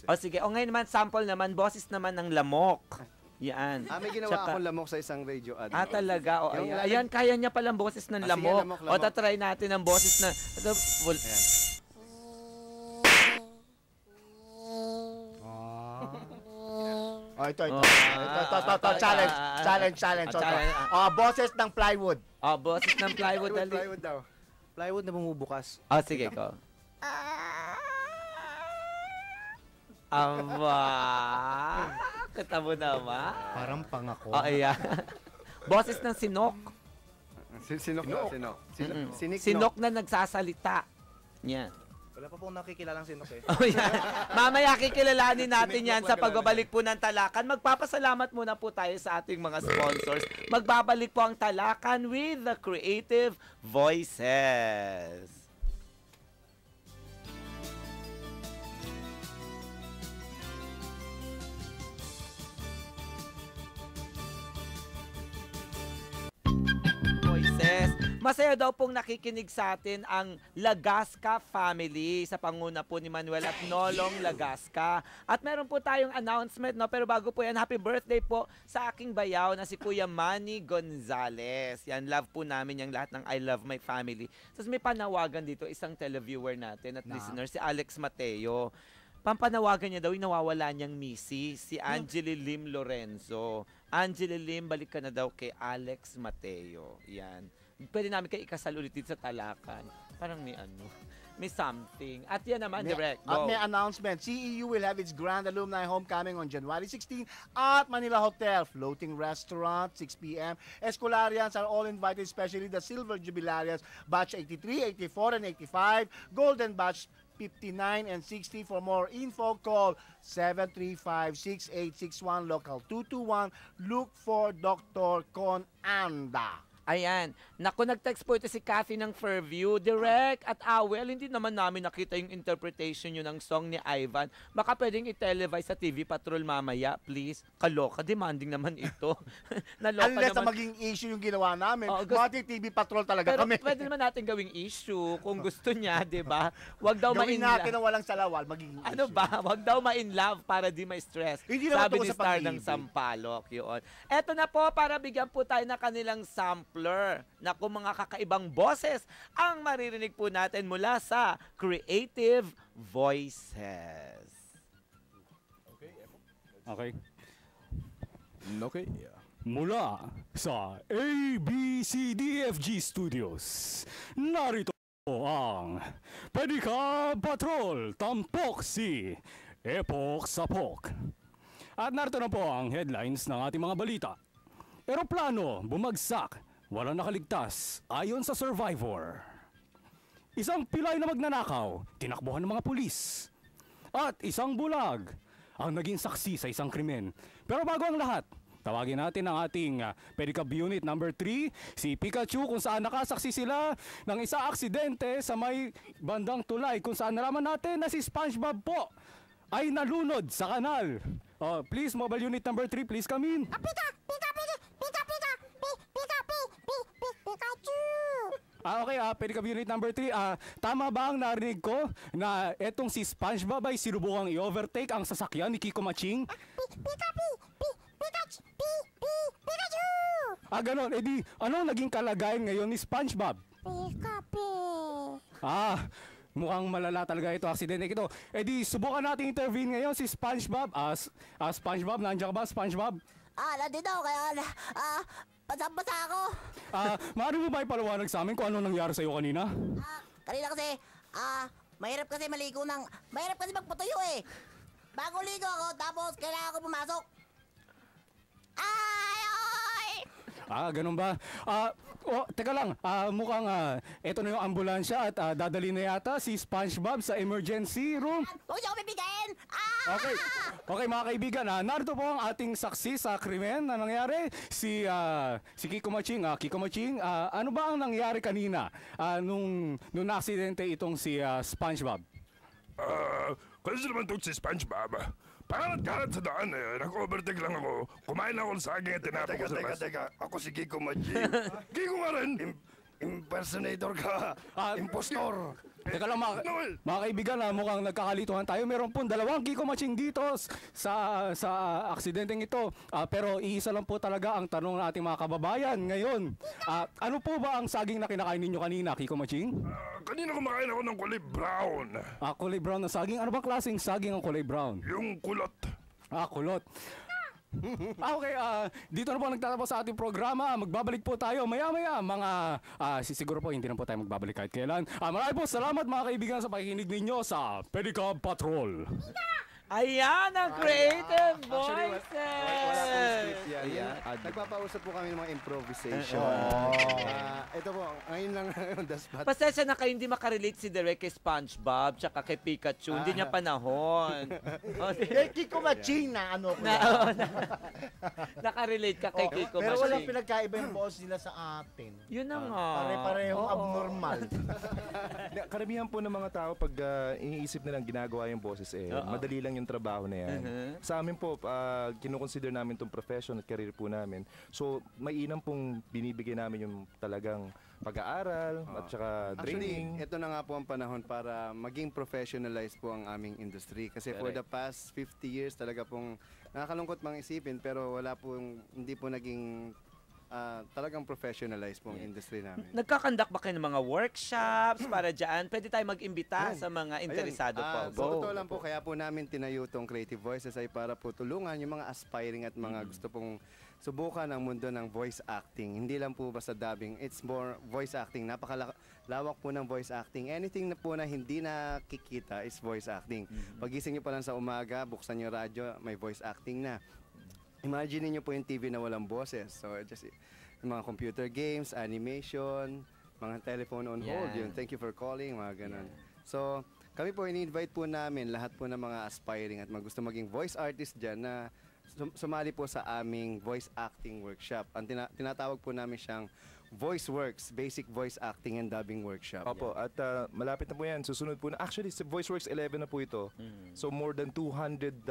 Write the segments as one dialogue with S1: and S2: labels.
S1: O sige, o ngayon naman, sample naman, boses naman ng lamok. Yan.
S2: May ginawa akong lamok sa isang radio ad.
S1: Talaga. O,
S2: Yung
S1: ayan, kaya niya palang boses ng
S2: sige,
S1: lamok.
S2: lamok.
S1: O, tatry natin ang boses na...
S2: Ayan.
S3: Ito. Challenge. Boses ng plywood.
S1: O, boses ng plywood.
S2: Plywood daw. Plywood na bumubukas.
S1: O, sige ko. Aba. Kita mo naman.
S3: Parang pangako.
S1: O, ayan. Boses ng sinok.
S2: Sinok.
S1: Sinok na nagsasalita. Yan.
S4: Wala pa pong nakikilalang sinok eh.
S1: Oh, yan. Mamaya kikilalanin natin yan sa pagbabalik po ng Talakan. Magpapasalamat muna po tayo sa ating mga sponsors. Magbabalik po ang Talakan with the Creative Voices. Masaya daw pong nakikinig sa atin ang Lagasca family sa panguna po ni Manuel at Nolong Lagasca. At meron po tayong announcement, no? Pero bago po yan, happy birthday po sa aking bayaw na si Kuya Manny Gonzales. Yan, love po namin yung lahat ng I Love My Family. Tapos may panawagan dito, isang televiewer natin at listener, si Alex Mateo. Pampanawagan niya daw, nawawala niyang misis, si Angeli Lim Lorenzo. Angeli Lim, balik ka na daw kay Alex Mateo. Yan. Pwede namin kayo ikasal ulit dito sa Talakan. Parang may something. At yan naman, direct.
S3: At may announcement. CEU will have its grand alumni homecoming on January 16 at Manila Hotel. Floating restaurant, 6 p.m. Escolarians are all invited, especially the Silver Jubilarians, batch 83, 84, and 85. Golden batch 59 and 60. For more info, call 735-6861, local 221. Look for Dr. Conanda.
S1: Ayan. Naku, nag-text po ito si Kathy ng Fairview. Direct at Awel, hindi naman namin nakita yung interpretation nyo ng song ni Ivan. Baka pwedeng i-televise sa TV Patrol mamaya, please. Kaloka, demanding naman ito. Naloka
S3: Unless
S1: naman.
S3: na maging issue yung ginawa namin.
S1: Oh,
S3: Mati TV Patrol talaga
S1: Pero
S3: kami.
S1: pwede naman natin gawing issue kung gusto niya, di ba? Wag daw
S3: Gawin
S1: ma-in-love.
S3: natin na walang salawal, magiging issue.
S1: Ano ba? Wag daw ma-in-love para di ma-stress.
S3: Hindi naman
S1: Sabi
S3: tungkol
S1: ni
S3: sa
S1: Star
S3: pag-ibig.
S1: ng Sampalok, yun. Eto na po, para bigyan po tayo na kanilang sampler na kung mga kakaibang boses ang maririnig po natin mula sa Creative Voices.
S5: Okay. Mula sa ABCDFG Studios, narito ang Pedicab Patrol Tampok si Epok Sapok. At narito na po ang headlines ng ating mga balita. Eroplano bumagsak, walang nakaligtas ayon sa survivor. Isang pilay na magnanakaw, tinakbuhan ng mga pulis. At isang bulag ang naging saksi sa isang krimen. Pero bago ang lahat, tawagin natin ang ating Pedicab Unit number 3, si Pikachu, kung saan nakasaksi sila ng isang aksidente sa may bandang tulay, kung saan nalaman natin na si SpongeBob po ay nalunod sa kanal. Please, Mobile Unit number 3, please come in. Okay, Pedicab Unit number 3, tama ba ang narinig ko na etong si SpongeBob ay sinubukang i-overtake ang sasakyan ni Kiko Maching? Ganon. Di, ano naging kalagayan ngayon ni SpongeBob? Mukhang malala talaga ito, aksidente ito. Di, subukan natin intervene ngayon si SpongeBob. SpongeBob, nandiyan ka ba, SpongeBob?
S6: Nandito, kaya, basa-basa ako.
S5: Maaari mo ba ipaliwanag sa amin kung ano nangyari sa'yo kanina?
S6: Kanina kasi, mahirap kasi mahirap kasi magpatuyo eh. Bago ligo ako, tapos kailangan ko pumasok.
S5: Ganun ba? Teka lang, mukhang eto na yung ambulansya at dadali na yata si SpongeBob sa emergency room.
S6: Huwag niyo ako bibigayin!
S5: Okay mga kaibigan, narito po ang ating saksi sa krimen na nangyari, si Kiko Maching. Kiko Maching, ano ba ang nangyari kanina nung na-aksidente itong si SpongeBob?
S7: Kasi naman itong si SpongeBob, pangalat-kalat sa daan nag-overtake lang ako. Kumain ako ng saging at tinapos ko sa bus. Teka, ako si Kiko Maching. Kiko nga rin! Impersonator ka! Impostor!
S5: Teka lang
S7: Noel!
S5: mga kaibigan, mukhang nagkakalituhan tayo. Meron pong dalawang Kiko Maching dito sa aksidenteng ito. Pero iisa lang po talaga ang tanong ng ating mga kababayan ngayon. Ano po ba ang saging na kinakain ninyo kanina, Kiko Maching?
S7: Kanina kumakain ako ng kulay brown.
S5: Kulay brown na saging. Ano bang klaseng saging ang kulay brown?
S7: Yung kulot.
S5: Kulot. Okay, dito na po nagtatapos sa ating programa. Magbabalik po tayo maya-maya. Siguro po hindi na po tayo magbabalik kahit kailan. Maraming po salamat mga kaibigan sa pakikinig ninyo sa Pedicab Patrol.
S1: Ayan ang creative
S2: Actually, wala pong
S1: voices.
S2: script yan. Nagpapausap po kami ng mga improvisation. Ito po, ngayon lang on the spot.
S1: Pasensya na kayo hindi makarelate si Derek kay SpongeBob tsaka kay Pikachu. Hindi niya panahon.
S3: Kay Kiko Maching na ano ko.
S1: Nakarelate ka kay Kiko
S3: Pero walang
S1: Maching.
S3: pinagkaiba yung boss nila sa atin.
S1: Yun na nga.
S3: Pare-parehong
S1: Oo.
S3: abnormal.
S8: Karamihan po ng mga tao pag iniisip nilang ginagawa yung boses madali lang yung trabaho na yan. Sa amin po, kinukonsider namin itong profession at career po namin. So, mainam pong binibigay namin yung talagang pag-aaral at saka training.
S2: Actually, ito na nga po ang panahon para maging professionalized po ang aming industry. Kasi for the past 50 years talaga pong nakakalungkot mang isipin pero hindi po naging talagang professionalized po ang industry namin.
S1: Nagkakandak ba kayo ng mga workshops para dyan? Pwede tayo mag-imbita sa mga interesado po.
S2: Sa totoo lang po, kaya po namin tinayo tong Creative Voices ay para po tulungan yung mga aspiring at mga gusto pong subukan ang mundo ng voice acting. Hindi lang po basta dubbing, it's more voice acting. Napakalawak po ng voice acting. Anything na po na hindi nakikita is voice acting. Pagising nyo pa lang sa umaga, buksan nyo radyo, may voice acting na. Imagine niyo po yung TV na walang boses. So, just yung mga computer games, animation, mga telephone on hold, yun. Thank you for calling, mga ganun. So, kami po, ini-invite po namin lahat po ng mga aspiring at gusto maging voice artist dyan na sumali po sa aming voice acting workshop. Ang tinatawag po namin siyang VoiceWorks, Basic Voice Acting and Dubbing Workshop.
S8: Opo, at malapit na po yan. Susunod po na. Actually, sa VoiceWorks 11 na po ito. So, more than 200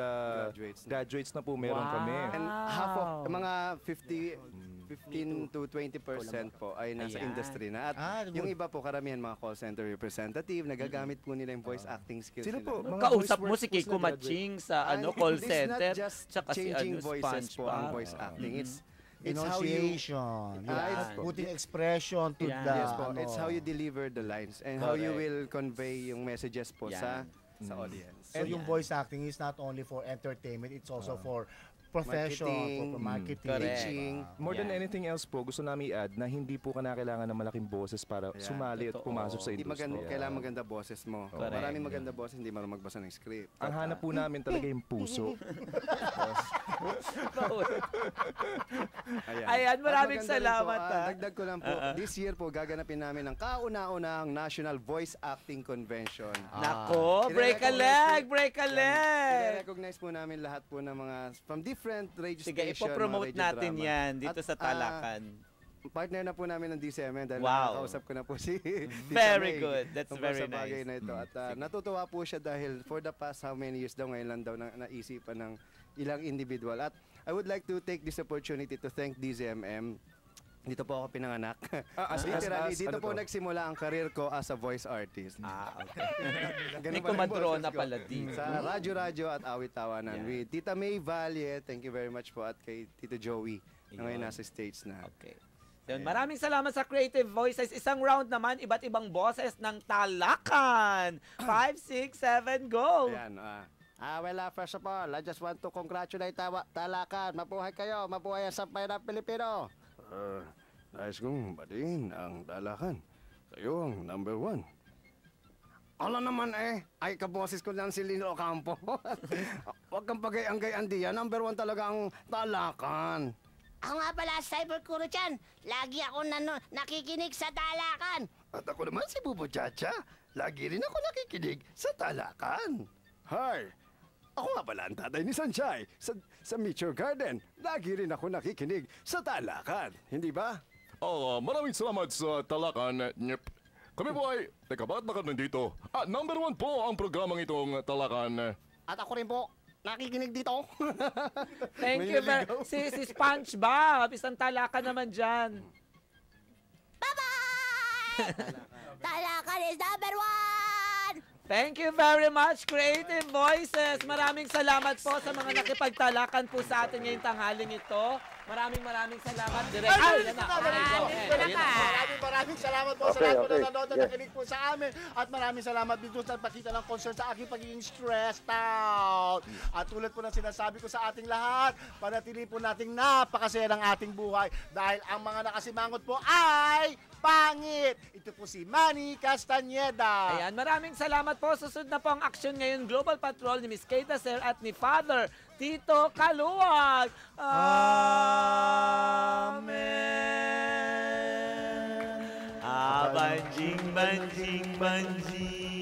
S8: graduates na po meron kami.
S2: And half of mga 15 to 20% po ay nasa industry na. At yung iba po, karamihan mga call center representative, nagagamit po nila yung voice acting skills
S8: Sino
S2: nila.
S8: po? Mga
S1: Kausap mo
S8: VoiceWorks
S1: si
S8: po
S1: Kiko
S8: sila graduate.
S1: Maching sa call
S2: It's
S1: center.
S2: not just
S1: Tsaka si
S2: changing voices po ang
S1: SpongeBob.
S2: voice acting. It's how you
S3: Enunciation.
S2: it's
S3: Putting expression to
S1: Yeah.
S3: the
S2: yes po,
S3: ano.
S2: it's how you deliver the lines and how you will convey yung messages po sa audience.
S3: So yung voice acting is not only for entertainment, it's also for profession,
S2: marketing,
S3: for marketing.
S1: correct.
S2: teaching.
S8: More than anything else po, gusto namin i-add na hindi po kailangan ng malaking boses para sumali at pumasok sa
S2: Hindi
S8: industry.
S2: kailangan maganda boses mo.
S1: Correct.
S2: Maraming maganda boses, hindi marunong magbasa ng script.
S8: Ang hanap po namin talaga yung puso.
S1: Ayan, maraming
S2: At maganda rin
S1: salamat,
S2: po,
S1: ha.
S2: dagdag ko lang po, this year po gaganapin namin ang kauna-unahang National Voice Acting Convention.
S1: Nako, break a leg, break a leg.
S2: I-recognize po namin lahat po ng mga from different radio
S1: Sige,
S2: station,
S1: ipopromote
S2: mga radio
S1: natin
S2: drama.
S1: yan dito
S2: At,
S1: sa Talakan.
S2: Partner na po namin ng DCMN dahil
S1: Wow.
S2: nakakausap ko na po si Tita
S1: Very
S2: May
S1: good. That's
S2: tungkol
S1: very
S2: sa bagay
S1: nice.
S2: na ito. At natutuwa po siya dahil for the past how many years daw ngayon lang daw naisipan ng ilang individual. At I would like to take this opportunity to thank DZMM. Dito po ako pinanganak. Literally, dito po nagsimula ang career ko as a voice artist.
S1: Okay.
S2: Ganun
S1: May
S2: pa rin
S1: kumadrona
S2: boses ko.
S1: pala dito.
S2: Sa Radyo at Awit-Tawanan
S1: Yeah.
S2: with Tita May Valle. Thank you very much po. At kay Tito Joey na ngayon nasa States na.
S1: Okay. Yun, maraming salamat sa Creative Voices. Isang round naman, iba't ibang boses ng Talakan. 5, 6, 7, go!
S2: Ayan. First of all, I just want to congratulate Talakan. Mabuhay kayo. Mabuhay ang sampay ng Pilipino. Nais kong batiin ang Talakan. Kayo ang number 1. Ala naman ay kaboses ko lang si Lino Ocampo. Huwag kang pagay-anggay diyan. Number 1 talaga ang Talakan.
S6: Ako nga pala, Cyber Kuro-chan. Lagi ako nakikinig sa Talakan.
S7: At ako naman si Bubo Chacha. Lagi rin ako nakikinig sa Talakan.
S2: Hi! Ako nga pala ang tatay ni Sanchay sa Meteor Garden. Lagi rin ako nakikinig sa Talakan. Hindi ba?
S7: Maraming salamat sa Talakan, Nyep. Kami po ay, teka, bakit ba ka nandito? Number 1 po ang programang itong Talakan.
S2: At ako rin po, nakikinig dito.
S1: Thank you. Si SpongeBob, isang Talakan naman dyan.
S6: Bye-bye! Talakan is number 1!
S1: Thank you very much, Creative Voices. Maraming salamat po sa mga nakipagtalakan po sa atin ngayong tanghaling ito. Maraming salamat.
S3: Maraming salamat po sa lahat po na nanonood at nakinig po sa amin. At maraming salamat dito sa pakita ng concern sa aking pagiging stressed out. At tulad po ng sinasabi ko sa ating lahat, panatili po nating napakasaya ng ating buhay dahil ang mga nakasimangot po ay pangit. Ito po si Manny Castañeda.
S1: Ayan, maraming salamat po. Susunod na po ang action ngayon, Global Patrol ni Miss Kay Dacer at ni Father Tito Kaluwag. Amen. Banjing.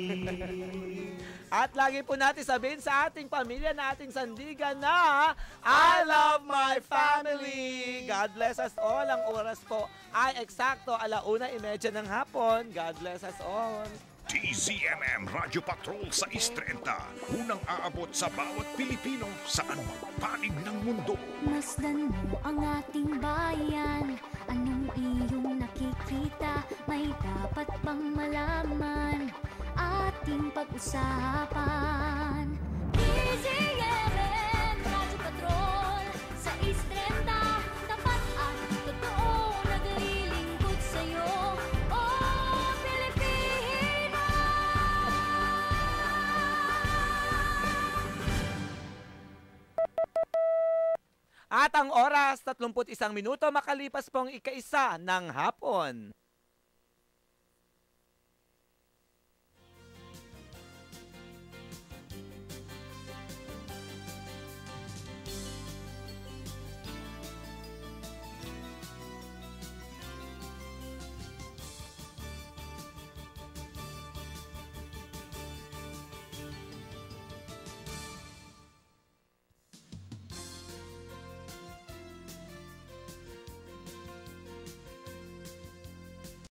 S1: At lagi po natin sabihin sa ating pamilya na ating sandigan na I love my family. God bless us all. Ang oras po ay eksakto 1:30 ng hapon. God bless us all.
S9: TZMM Radio Patrol sa 6:30. Unang aabot sa bawat Pilipino saan mang panig ng mundo.
S10: Masdan mo ang ating bayan. Anong iyong nakikita? May dapat bang malaman? Ating pag-usapan. TZMM Radio Patrol sa 6:30. Tapat at totoo naglilingkod sa'yo. Oh, Pilipino!
S1: At ang oras, 31 minuto makalipas pong ika-1 ng hapon.